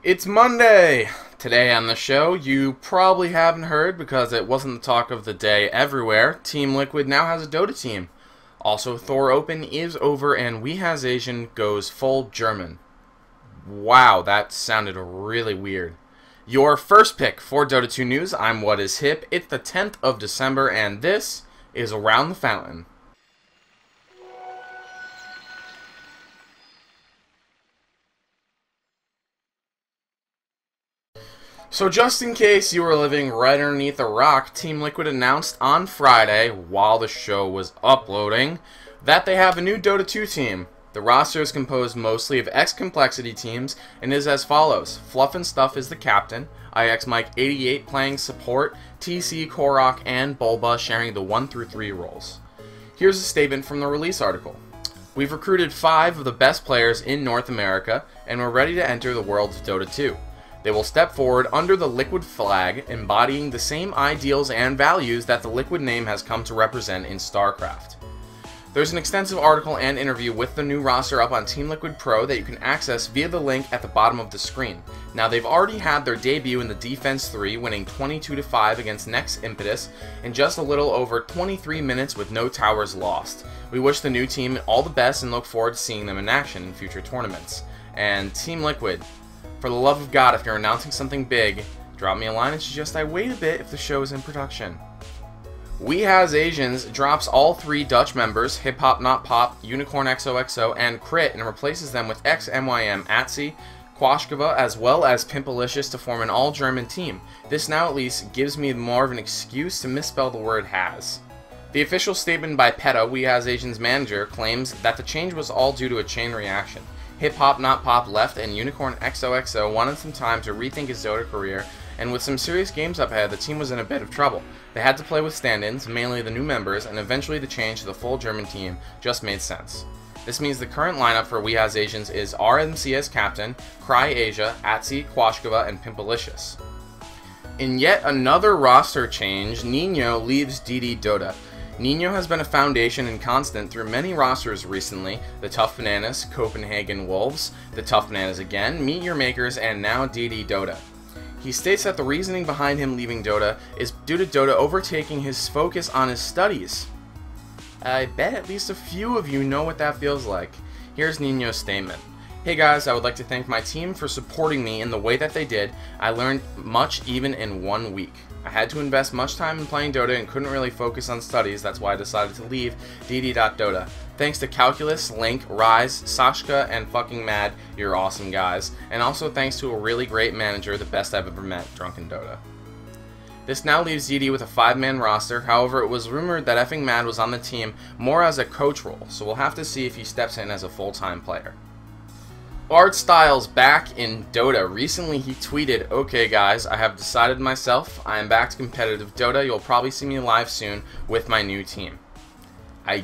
It's Monday! Today on the show, you probably haven't heard because it wasn't the talk of the day everywhere. Team Liquid now has a Dota team. Also, Thor Open is over and WeAs Asians goes full German. Wow, that sounded really weird. Your first pick for Dota 2 news, I'm WhatIsHip. It's the 10th of December and this is Around the Fountain. So just in case you were living right underneath a rock, Team Liquid announced on Friday, while the show was uploading, that they have a new Dota 2 team. The roster is composed mostly of X-Complexity teams and is as follows. Fluff and Stuff is the captain, IXMike88 playing support, TC, Korok, and Bulba sharing the 1 through 3 roles. Here's a statement from the release article. We've recruited 5 of the best players in North America, and we're ready to enter the world of Dota 2. They will step forward under the Liquid flag, embodying the same ideals and values that the Liquid name has come to represent in StarCraft. There's an extensive article and interview with the new roster up on Team Liquid Pro that you can access via the link at the bottom of the screen. Now, they've already had their debut in the Defense 3, winning 22-5 against Next Impetus in just a little over 23 minutes with no towers lost. We wish the new team all the best and look forward to seeing them in action in future tournaments. And Team Liquid, for the love of God, if you're announcing something big, drop me a line and suggest I wait a bit if the show is in production. WeAs Asians drops all 3 Dutch members, Hip Hop Not Pop, Unicorn XOXO, and Crit, and replaces them with XMYM Atsi, Quashkova, as well as Pimpalicious to form an all-German team. This now at least gives me more of an excuse to misspell the word has. The official statement by PETA, WeAs Asians manager, claims that the change was all due to a chain reaction. Hip Hop Not Pop left and Unicorn XOXO wanted some time to rethink his Dota career, and with some serious games up ahead, the team was in a bit of trouble. They had to play with stand-ins, mainly the new members, and eventually the change to the full German team just made sense. This means the current lineup for WeAs Asians is RMC as captain, Cry Asia, Atsi, Quashkova, and Pimpalicious. In yet another roster change, Nino leaves DD Dota. Nino has been a foundation and constant through many rosters recently, the Tough Bananas, Copenhagen Wolves, the Tough Bananas again, Meet Your Makers, and now DD Dota. He states that the reasoning behind him leaving Dota is due to Dota overtaking his focus on his studies. I bet at least a few of you know what that feels like. Here's Nino Stamen. Hey guys, I would like to thank my team for supporting me in the way that they did. I learned much even in 1 week. I had to invest much time in playing Dota and couldn't really focus on studies, that's why I decided to leave DD.Dota. Thanks to Calculus, Link, Rise, Sashka, and fucking Mad, you're awesome guys. And also thanks to a really great manager, the best I've ever met, Drunken Dota. This now leaves DD with a 5-man roster, however it was rumored that effing Mad was on the team more as a coach role, so we'll have to see if he steps in as a full-time player. Art Styles back in Dota. Recently he tweeted, "Okay guys, I have decided myself. I am back to competitive Dota. You'll probably see me live soon with my new team." I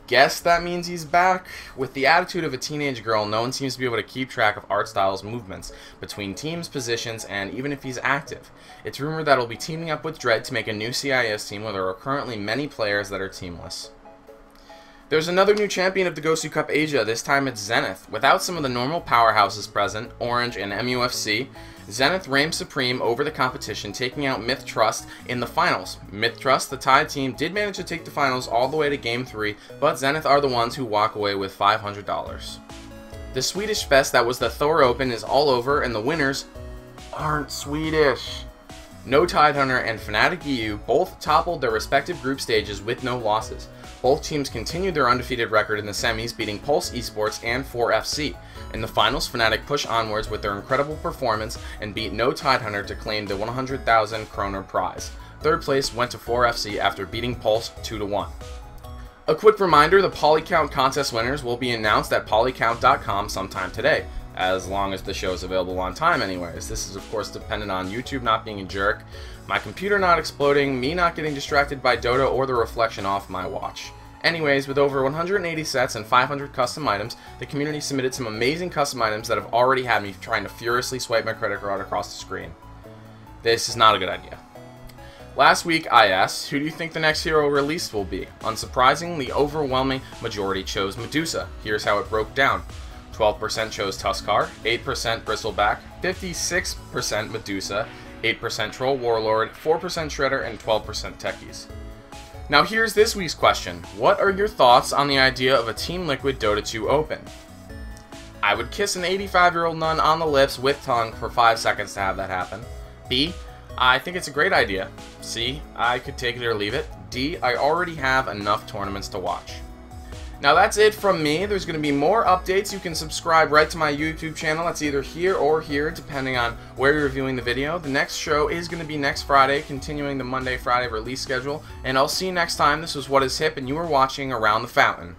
guess that means he's back. With the attitude of a teenage girl, no one seems to be able to keep track of Art Styles' movements between teams, positions, and even if he's active. It's rumored that he'll be teaming up with Dread to make a new CIS team where there are currently many players that are teamless. There's another new champion of the Gosu Cup Asia, this time it's Zenith. Without some of the normal powerhouses present, Orange and MUFC, Zenith reigned supreme over the competition, taking out Myth Trust in the finals. Myth Trust, the Tide team, did manage to take the finals all the way to Game 3, but Zenith are the ones who walk away with $500. The Swedish fest that was the Thor Open is all over, and the winners aren't Swedish. No Tidehunter and Fnatic EU both toppled their respective group stages with no losses. Both teams continued their undefeated record in the semis, beating Pulse Esports and 4FC. In the finals, Fnatic pushed onwards with their incredible performance and beat No Tidehunter to claim the 100,000 kroner prize. Third place went to 4FC after beating Pulse 2-1. A quick reminder, the Polycount Contest winners will be announced at polycount.com sometime today, as long as the show is available on time anyways. This is of course dependent on YouTube not being a jerk, my computer not exploding, me not getting distracted by Dota, or the reflection off my watch. Anyways, with over 180 sets and 500 custom items, the community submitted some amazing custom items that have already had me trying to furiously swipe my credit card across the screen. This is not a good idea. Last week I asked, who do you think the next hero released will be? Unsurprisingly, the overwhelming majority chose Medusa. Here's how it broke down. 12% chose Tuskar, 8% Bristleback, 56% Medusa, 8% Troll Warlord, 4% Shredder, and 12% Techies. Now here's this week's question. What are your thoughts on the idea of a Team Liquid Dota 2 Open? I would kiss an 85-year-old nun on the lips with tongue for 5 seconds to have that happen. B, I think it's a great idea. C, I could take it or leave it. D, I already have enough tournaments to watch. Now that's it from me. There's going to be more updates. You can subscribe right to my YouTube channel. That's either here or here, depending on where you're viewing the video. The next show is going to be next Friday, continuing the Monday-Friday release schedule. And I'll see you next time. This was WhatIsHip, and you were watching Around the Fountain.